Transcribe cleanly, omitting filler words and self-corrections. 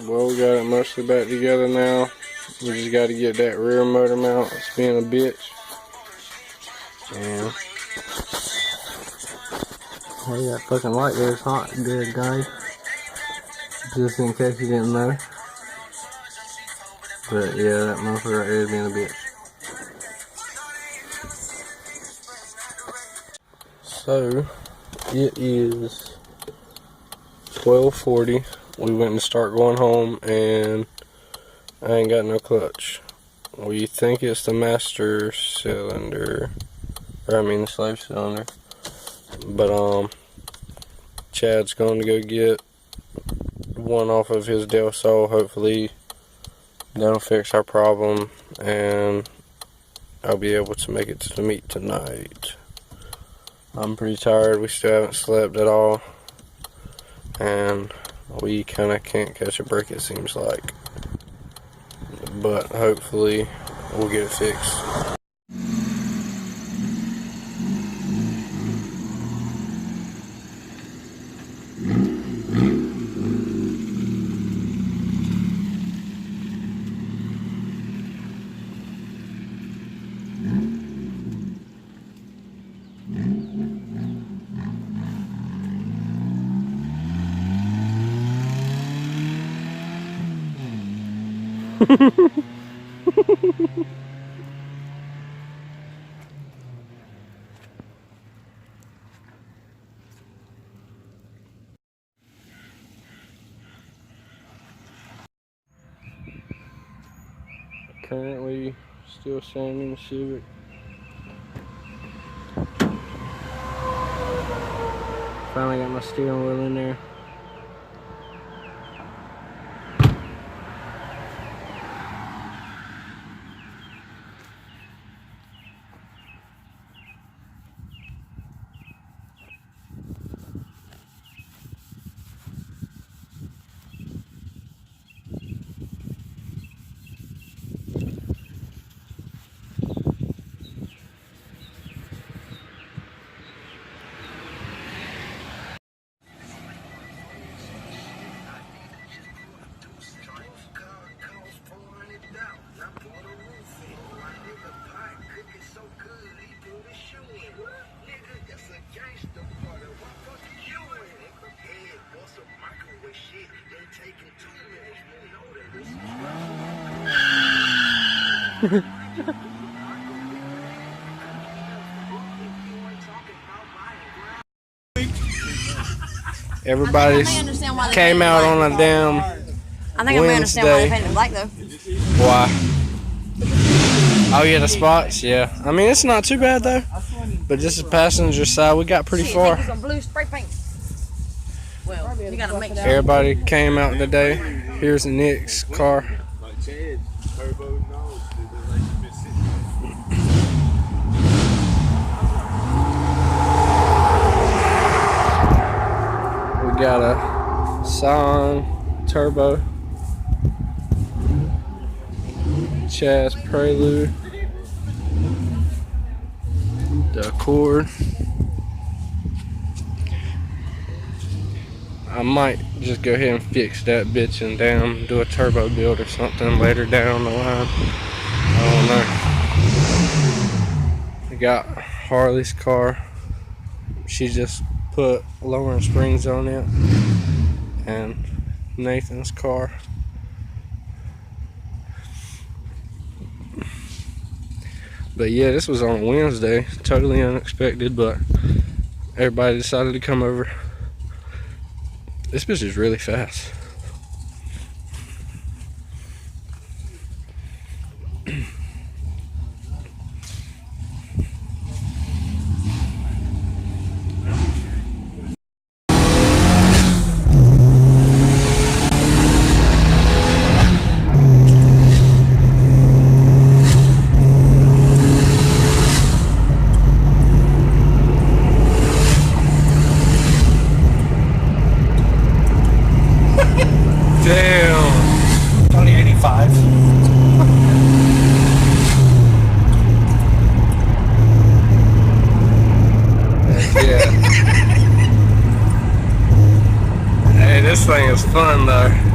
Well, we got it mostly back together now. We just got to get that rear motor mount. It's being a bitch. And hey, that fucking light there is hot good, guys. Just in case you didn't know. But yeah, that muffler right there is being a bitch. So it is 12:40. We went to start going home and I ain't got no clutch. We think it's the master cylinder, or I mean the slave cylinder. But Chad's going to go get one off of his Del Sol. Hopefully that'll fix our problem and I'll be able to make it to the meet tonight. I'm pretty tired. We still haven't slept at all and we kind of can't catch a break, it seems like. But hopefully we'll get it fixed. Currently still sanding the Civic. Finally got my steering wheel in there. Everybody came out on a damn I think I may understand why they painted it black though. Why? Oh yeah, the spots, yeah. I mean, it's not too bad though. But just the passenger side, we got pretty far. Some blue spray paint. Well, you gotta make sure. Everybody came out today. Here's Nick's car. We got a Scion turbo, Chaz Prelude, the Accord. I might just go ahead and fix that bitch and do a turbo build or something later down the line. I don't know. We got Harley's car. She just put lowering springs on it. And Nathan's car. But yeah, this was on a Wednesday. Totally unexpected, but everybody decided to come over. This bitch is really fast. Damn. Only 85. Yeah. Hey, this thing is fun though.